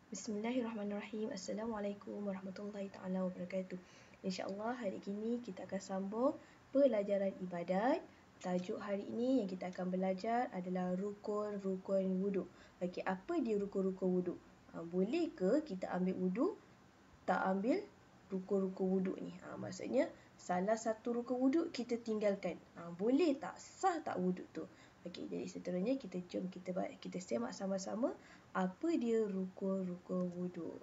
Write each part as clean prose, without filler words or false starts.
Bismillahirrahmanirrahim. Assalamualaikum warahmatullahi taala wabarakatuh. InsyaAllah hari ini kita akan sambung pelajaran ibadat. Tajuk hari ini yang kita akan belajar adalah rukun-rukun wuduk. Okey, apa dia rukun-rukun wuduk? Boleh ke kita ambil wuduk, tak ambil rukun-rukun wuduk ni? Maksudnya salah satu rukun wuduk kita tinggalkan. Boleh tak? Sah tak wuduk tu? Okey, jadi seterusnya jom kita semak sama-sama apa dia rukun-rukun wuduk.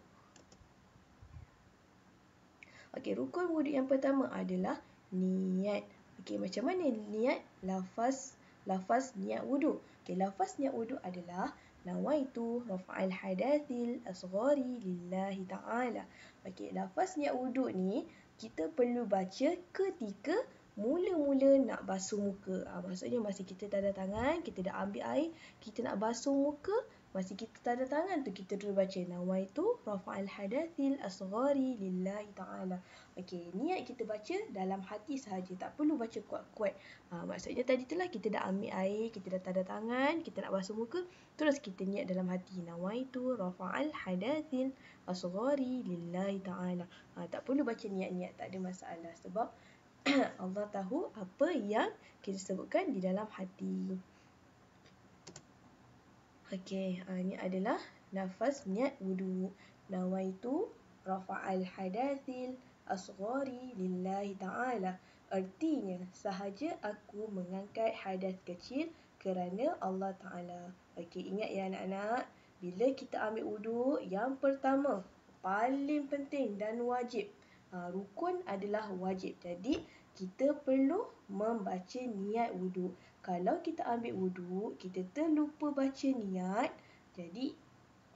Okey, rukun wuduk yang pertama adalah niat. Okey, macam mana niat? Lafaz niat wuduk. Okey, lafaz niat wuduk adalah nawaitu rafa'al hadatsil asghari lillahi ta'ala. Okey, lafaz niat wuduk ni kita perlu baca ketika mula-mula nak basuh muka. Maksudnya masa kita tanda tangan, kita dah ambil air, kita nak basuh muka, masa kita tanda tangan tu kita terus baca nawaitu rafa'al hadatsil asghari lillahi ta'ala. Okey, niat kita baca dalam hati sahaja, tak perlu baca kuat-kuat. Maksudnya tadi itulah kita dah ambil air, kita dah tanda tangan, kita nak basuh muka, terus kita niat dalam hati nawaitu rafa'al hadatsil asghari lillahi ta'ala. Tak perlu baca niat-niat, tak ada masalah sebab Allah tahu apa yang kita sebutkan di dalam hati. Okey, ini adalah lafaz niat wuduk. Nawaitu rafa'al hadatsil asghari lillahi ta'ala. Artinya, sahaja aku mengangkat hadas kecil kerana Allah Ta'ala. Okey, ingat ya anak-anak, bila kita ambil wuduk, yang pertama, paling penting dan wajib. Rukun adalah wajib. Jadi, kita perlu membaca niat wuduk. Kalau kita ambil wuduk, kita terlupa baca niat, jadi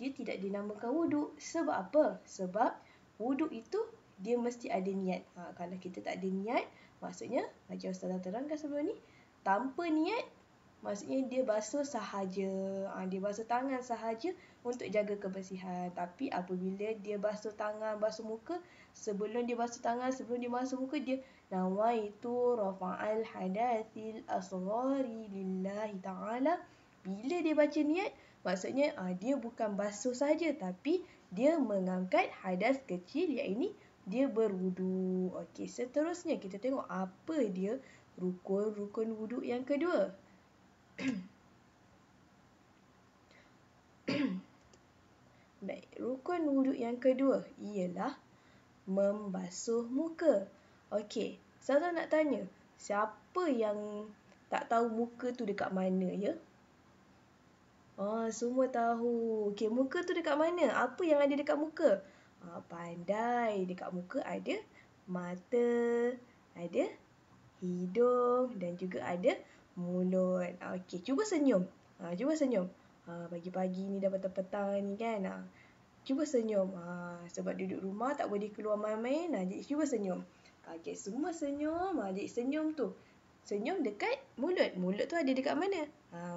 dia tidak dinamakan wuduk. Sebab apa? Sebab wuduk itu dia mesti ada niat. Kalau kita tak ada niat, maksudnya macam Ustazah terangkan sebelum ni, tanpa niat, maksudnya dia basuh sahaja. Dia basuh tangan sahaja untuk jaga kebersihan. Tapi apabila dia basuh tangan, basuh muka, sebelum dia basuh tangan, sebelum dia basuh muka, dia nawaitu rafa'al hadatsil asghari lillahi ta'ala. Bila dia baca niat, maksudnya dia bukan basuh saja, tapi dia mengangkat hadas kecil, iaitu dia berwuduk. Okey, seterusnya kita tengok apa dia rukun-rukun wuduk yang kedua. Baik, rukun wuduk yang kedua ialah membasuh muka. Okey, saya nak tanya, siapa yang tak tahu muka tu dekat mana ya? Semua tahu. Okey, muka tu dekat mana? Apa yang ada dekat muka? Pandai. Dekat muka ada mata, ada hidung dan juga ada mulut. Okey, cuba senyum. Cuba senyum. Pagi-pagi ni dah petang-petang ni kan. Cuba senyum. Sebab duduk rumah tak boleh keluar main-main. Jadi cuba senyum. Okey, semua senyum. Jadi senyum tu. Senyum dekat mulut. Mulut tu ada dekat mana?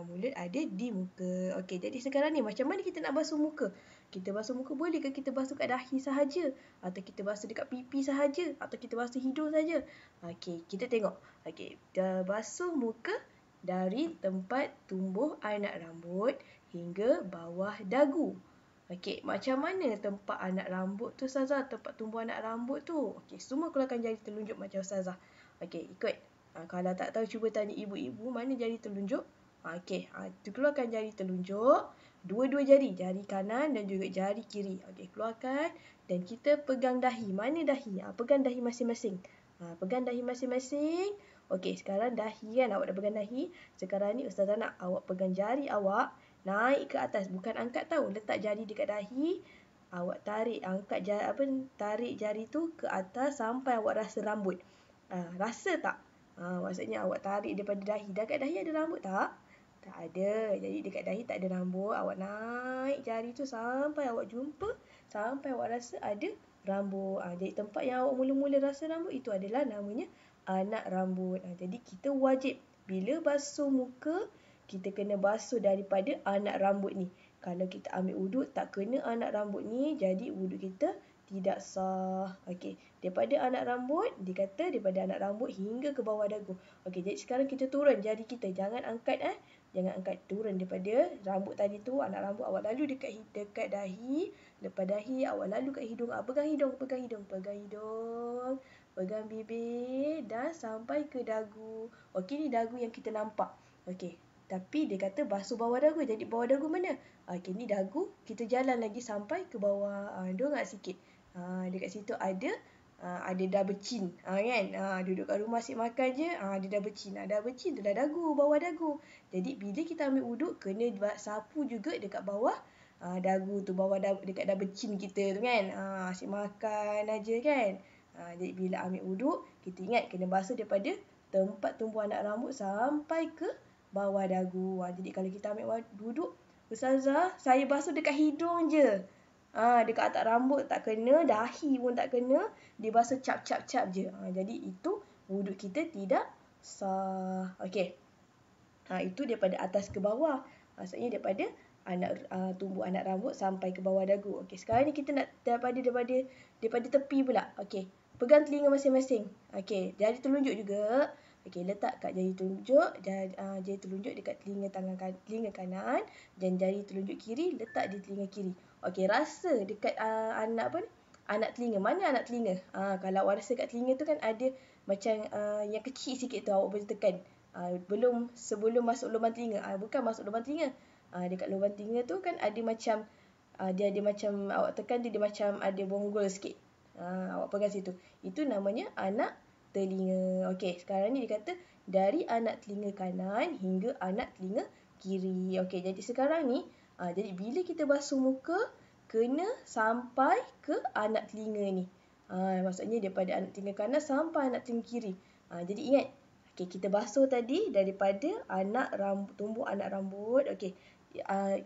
Mulut ada di muka. Okey, jadi sekarang ni macam mana kita nak basuh muka? Kita basuh muka boleh ke kita basuh kat dahi sahaja? Atau kita basuh dekat pipi sahaja? Atau kita basuh hidung saja? Okey, kita tengok. Okey, kita basuh muka dari tempat tumbuh anak rambut hingga bawah dagu. Okey, macam mana tempat anak rambut tu Ustazah? Tempat tumbuh anak rambut tu. Okey, semua keluarkan jari telunjuk macam Ustazah. Okey, ikut. Kalau tak tahu cuba tanya ibu-ibu mana jari telunjuk. Okey, keluarkan jari telunjuk. Dua-dua jari. Jari kanan dan juga jari kiri. Okey, keluarkan. Dan kita pegang dahi. Mana dahi? Pegang dahi masing-masing. Pegang dahi masing-masing. Okey, sekarang dahi kan. Awak dah pegang dahi. Sekarang ni Ustazah nak awak pegang jari awak. Naik ke atas. Bukan angkat tahu. Letak jari dekat dahi. Awak tarik. Tarik jari tu ke atas sampai awak rasa rambut. Rasa tak? Maksudnya awak tarik daripada dahi. Dekat dahi ada rambut tak? Tak ada. Jadi dekat dahi tak ada rambut. Awak naik jari tu sampai awak jumpa. Sampai awak rasa ada rambut. Jadi tempat yang awak mula-mula rasa rambut itu adalah namanya anak rambut. Jadi kita wajib bila basuh muka, kita kena basuh daripada anak rambut ni. Kalau kita ambil wuduk tak kena anak rambut ni, jadi wuduk kita tidak sah. Okey, daripada anak rambut, dikata daripada anak rambut hingga ke bawah dagu. Okey, jadi sekarang kita turun jari kita. Jangan angkat Jangan angkat turun daripada rambut tadi tu. Anak rambut awak lalu dekat dahi. Lepas dahi awak lalu kat hidung. Pegang hidung. Pegang bibir dan sampai ke dagu. Okey, ni dagu yang kita nampak. Okey. Tapi dia kata basuh bawah dagu. Jadi bawah dagu mana? Okey, ni dagu. Kita jalan lagi sampai ke bawah. Dongak sikit. Dekat situ ada double chin. Kan? Duduk kat rumah asyik makan je. Ada double chin. Double chin tu dah dagu. Bawah dagu. Jadi bila kita ambil wuduk, kena sapu juga dekat bawah dagu tu. Bawah dagu, dekat double chin kita tu kan. Asyik makan aja kan. Jadi bila ambil wuduk, kita ingat kena basuh daripada tempat tumbuh anak rambut sampai ke bawah dagu. Jadi kalau kita ambil wuduk, Ustazah, saya basuh dekat hidung je. Dekat atas rambut tak kena, dahi pun tak kena, dia basuh cap-cap-cap je. Jadi itu wuduk kita tidak sah. Okey. Itu daripada atas ke bawah. Maksudnya daripada tumbuh anak rambut sampai ke bawah dagu. Okey, sekarang ni kita nak daripada tepi pula. Okey. Pegang telinga masing-masing. Okey, jari telunjuk juga. Okey, letak kat jari telunjuk, jari telunjuk dekat telinga kanan dan jari telunjuk kiri letak di telinga kiri. Okey, rasa dekat anak telinga. Mana anak telinga? Kalau awak rasa kat telinga tu kan ada macam yang kecil sikit tu, awak boleh tekan. Sebelum masuk lubang telinga. Bukan masuk lubang telinga. Dekat lubang telinga tu kan ada macam dia ada macam awak tekan dia macam ada bonggol sikit. Awak pegang situ. Itu namanya anak telinga. Okey, sekarang ni dia kata dari anak telinga kanan hingga anak telinga kiri. Okey, jadi sekarang ni jadi bila kita basuh muka kena sampai ke anak telinga ni. Maksudnya daripada anak telinga kanan sampai anak telinga kiri. Jadi ingat, okey, kita basuh tadi daripada tumbuh anak rambut. Okey,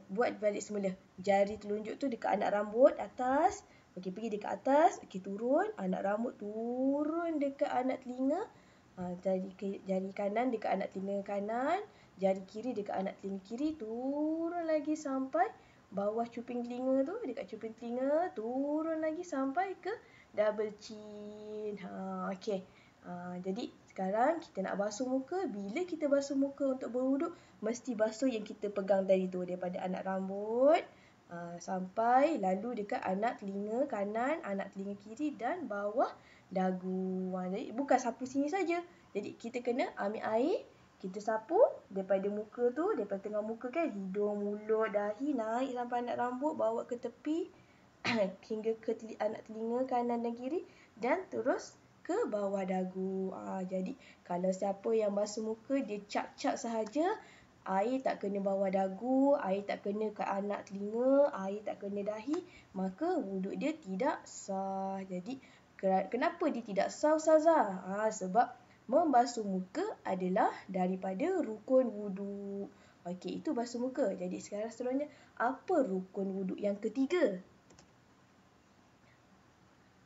buat balik semula. Jari telunjuk tu dekat anak rambut atas. Okey, pergi dekat atas. Okey, turun. Anak rambut turun dekat anak telinga. Jari kanan dekat anak telinga kanan. Jari kiri dekat anak telinga kiri. Turun lagi sampai bawah cuping telinga tu. Dekat cuping telinga. Turun lagi sampai ke double chin. Okey. Jadi sekarang kita nak basuh muka. Bila kita basuh muka untuk berwuduk, mesti basuh yang kita pegang tadi tu. Daripada anak rambut sampai lalu dekat anak telinga kanan, anak telinga kiri dan bawah dagu. Jadi bukan sapu sini saja. Jadi kita kena ambil air, kita sapu daripada muka tu, daripada tengah muka kan, hidung, mulut, dahi, naik sampai anak rambut, bawa ke tepi hingga ke anak telinga kanan dan kiri dan terus ke bawah dagu. Jadi kalau siapa yang basuh muka dia cap-cap sahaja, air tak kena bawah dagu, air tak kena kat anak telinga, air tak kena dahi, maka wuduk dia tidak sah. Jadi kenapa dia tidak sah, Ustazah? Sebab membasuh muka adalah daripada rukun wuduk. Okey, itu basuh muka. Jadi seterusnya, apa rukun wuduk yang ketiga?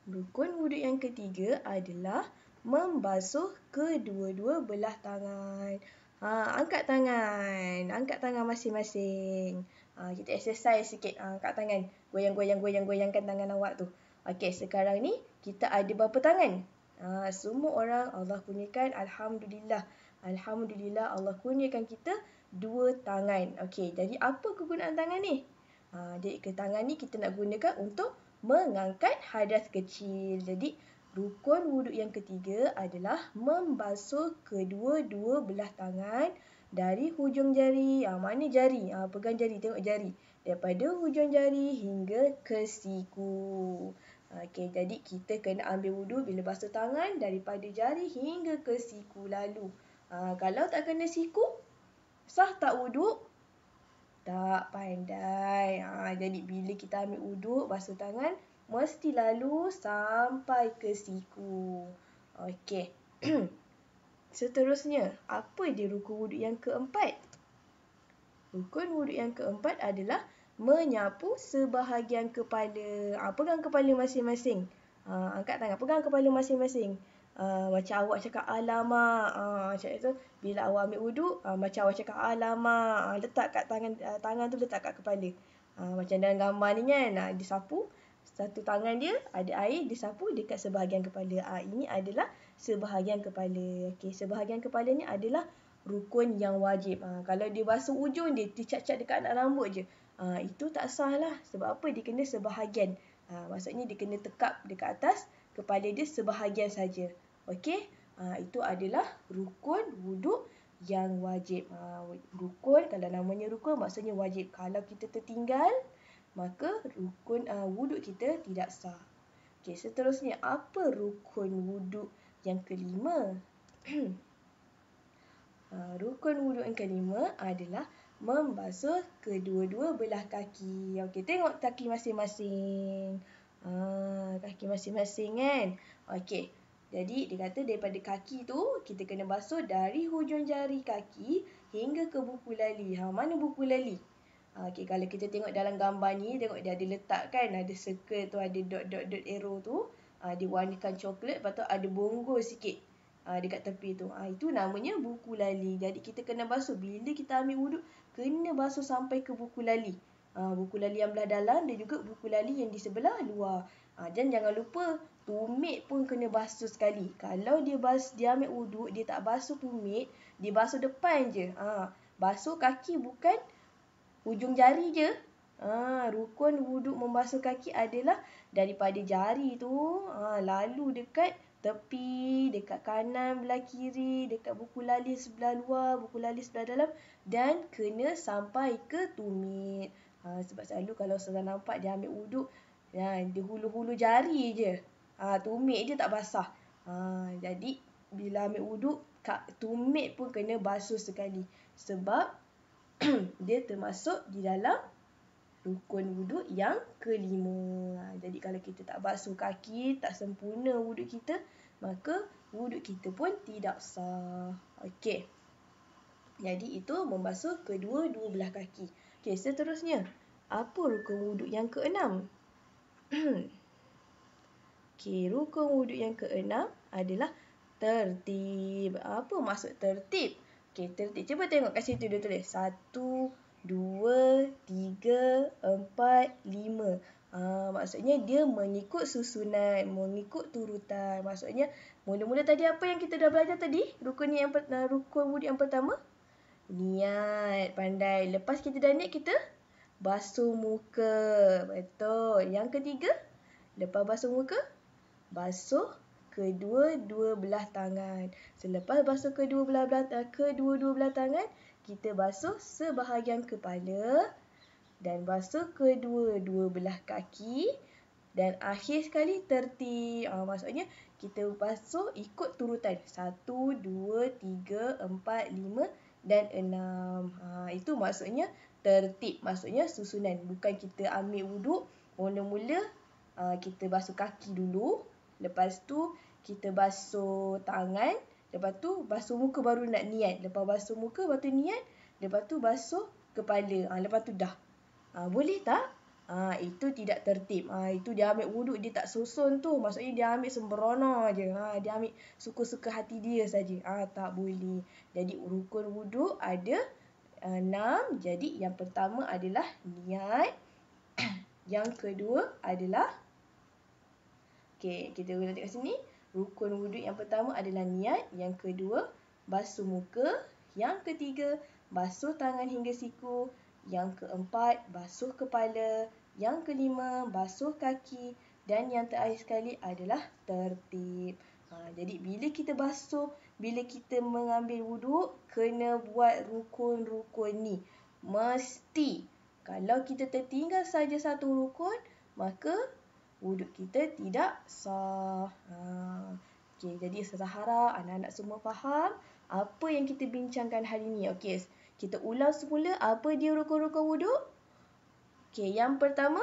Rukun wuduk yang ketiga adalah membasuh kedua-dua belah tangan. Angkat tangan masing-masing. Kita exercise sikit. Angkat tangan. Goyangkan tangan awak tu. Okey, sekarang ni kita ada berapa tangan? Semua orang Allah kurniakan. Alhamdulillah. Alhamdulillah Allah kurniakan kita 2 tangan. Okey, jadi apa kegunaan tangan ni? Jadi tangan ni kita nak gunakan untuk mengangkat hadas kecil. Jadi rukun wuduk yang ketiga adalah membasuh kedua-dua belah tangan dari hujung jari. Mana jari? Pegang jari, tengok jari. Daripada hujung jari hingga ke siku. Okey, jadi kita kena ambil wuduk bila basuh tangan daripada jari hingga ke siku lalu. Kalau tak kena siku, sah tak wuduk? Tak pandai. Jadi bila kita ambil wuduk, basuh tangan, mesti lalu sampai ke siku. Okey. Seterusnya, apa dia rukun wuduk yang keempat? Rukun wuduk yang keempat adalah menyapu sebahagian kepala. Pegang kepala masing-masing. Angkat tangan, pegang kepala masing-masing. Macam awak cakap alamak. Macam itu. Bila awak ambil wuduk, macam awak cakap alamak. Letak kat tangan tu letak kat kepala. Macam dalam gambar ni kan. Disapu. Satu tangan dia ada air, disapu dekat sebahagian kepala. Ini adalah sebahagian kepala. Okey, sebahagian kepala ni adalah rukun yang wajib. Kalau dia basuh ujung dia cap-cap dekat anak rambut je. Itu tak sah lah. Sebab apa? Dia kena sebahagian. Maksudnya dia kena tekap dekat atas kepala dia sebahagian saja. Okey? Itu adalah rukun wuduk yang wajib. Rukun, kalau namanya rukun maksudnya wajib. Kalau kita tertinggal, maka rukun wuduk kita tidak sah. Okey, seterusnya, apa rukun wuduk yang kelima? Rukun wuduk yang kelima adalah membasuh kedua-dua belah kaki. Okey, tengok kaki masing-masing. Kaki masing-masing kan. Okey, jadi dia kata daripada kaki tu kita kena basuh dari hujung jari kaki hingga ke buku lali. Mana buku lali? Okey, kalau kita tengok dalam gambar ni, tengok dia ada letak kan, ada circle tu, ada dot arrow tu. Dia warnakan coklat, lepas tu ada bonggol sikit dekat tepi tu. Itu namanya buku lali. Jadi kita kena basuh. Bila kita ambil wuduk, kena basuh sampai ke buku lali. Buku lali yang belah dalam dan juga buku lali yang di sebelah luar. Dan jangan lupa tumit pun kena basuh sekali. Kalau dia ambil wuduk, dia tak basuh tumit, dia basuh depan je. Basuh kaki bukan hujung jari je. Rukun wuduk membasuh kaki adalah daripada jari tu lalu dekat tepi, dekat kanan belah kiri, dekat buku lali sebelah luar, buku lali sebelah dalam, dan kena sampai ke tumit. Sebab selalu kalau saya nampak dia ambil wuduk, dia hulu-hulu jari je. Tumit dia tak basah. Jadi bila ambil wuduk, tumit pun kena basuh sekali. Sebab dia termasuk di dalam rukun wuduk yang kelima. Jadi kalau kita tak basuh kaki, tak sempurna wuduk kita, maka wuduk kita pun tidak sah. Okey. Jadi itu membasuh kedua-dua belah kaki. Okey, seterusnya, apa rukun wuduk yang keenam? Okey, rukun wuduk yang keenam adalah tertib. Apa maksud tertib? Okey, tertib. Cuba tengok kat situ dia tulis. 1, 2, 3, 4, 5. Maksudnya dia mengikut susunan, mengikut turutan. Maksudnya mula-mula tadi apa yang kita dah belajar tadi? Rukun wuduk yang pertama? Niat, pandai. Lepas kita dah niat, kita basuh muka. Betul. Yang ketiga, lepas basuh muka, basuh kedua-dua belah tangan. Selepas basuh kedua-dua belah tangan, kita basuh sebahagian kepala dan basuh kedua-dua belah kaki, dan akhir sekali tertib. Maksudnya kita basuh ikut turutan 1, 2, 3, 4, 5 dan 6. Itu maksudnya tertib. Maksudnya susunan. Bukan kita ambil wuduk, mula-mula kita basuh kaki dulu. Lepas tu kita basuh tangan. Lepas tu basuh muka baru nak niat. Lepas basuh muka, lepas tu niat. Lepas tu basuh kepala. Lepas tu dah. Boleh tak? Itu tidak tertib. Itu dia ambil wuduk, dia tak susun tu. Maksudnya dia ambil sembrono je. Dia ambil suka-suka hati dia saja. Tak boleh. Jadi rukun wuduk ada 6. Jadi yang pertama adalah niat. Yang kedua adalah, okey, kita boleh tengok sini. Rukun wuduk yang pertama adalah niat. Yang kedua, basuh muka. Yang ketiga, basuh tangan hingga siku. Yang keempat, basuh kepala. Yang kelima, basuh kaki. Dan yang terakhir sekali adalah tertib. Jadi bila kita basuh, bila kita mengambil wuduk, kena buat rukun-rukun ni. Mesti. Kalau kita tertinggal saja satu rukun, maka wuduk kita tidak sah. Okey, jadi saya harap anak-anak semua faham apa yang kita bincangkan hari ini. Okey, kita ulang semula apa dia rukun-rukun wuduk. Okey, yang pertama,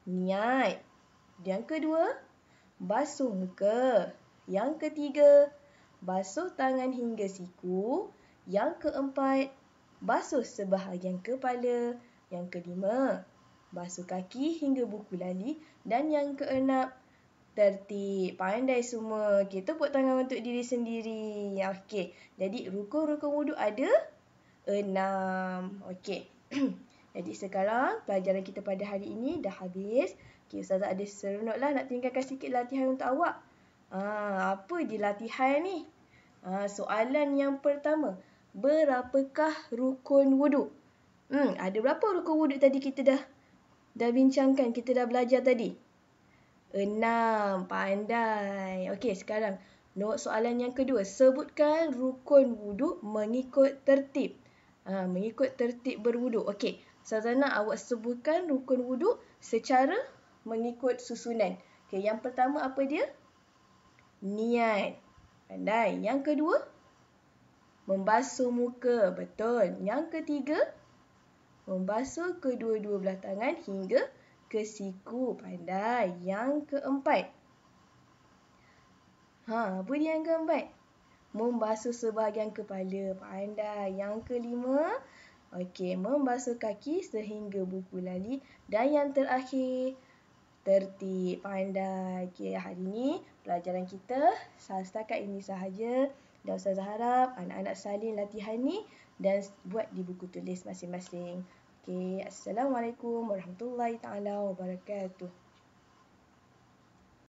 niat. Yang kedua, basuh muka. Yang ketiga, basuh tangan hingga siku. Yang keempat, basuh sebahagian kepala. Yang kelima, basuh kaki hingga buku lali. Dan yang keenam, tertib. Pandai semua. Okey, tepuk tangan untuk diri sendiri. Okey, jadi rukun-rukun wuduk ada 6. Okey. Jadi sekarang pelajaran kita pada hari ini dah habis. Okey, Ustazah ada seronok lah nak tinggalkan sikit latihan untuk awak. Apa je latihan ni? Soalan yang pertama. berapakah rukun wuduk? Ada berapa rukun wuduk tadi kita dah bincangkan, kita dah belajar tadi? 6. Pandai. Okey, sekarang soalan yang kedua. Sebutkan rukun wuduk mengikut tertib. Mengikut tertib berwuduk. Okey, Sazana, awak sebutkan rukun wuduk secara mengikut susunan. Okey, yang pertama apa dia? Niat. Pandai. Yang kedua? Membasuh muka. Betul. Yang ketiga? Membasuh kedua-dua belah tangan hingga ke siku. Pandai. Yang keempat? Apa dia yang keempat? Membasuh sebahagian kepala. Pandai. Yang kelima? Okey, membasuh kaki sehingga buku lali. Dan yang terakhir, tertib. Pandai. Okey, hari ini pelajaran kita setakat ini sahaja. Dan Ustazah harap anak-anak salin latihan ni dan buat di buku tulis masing-masing. Okey, Assalamualaikum warahmatullahi taala wabarakatuh.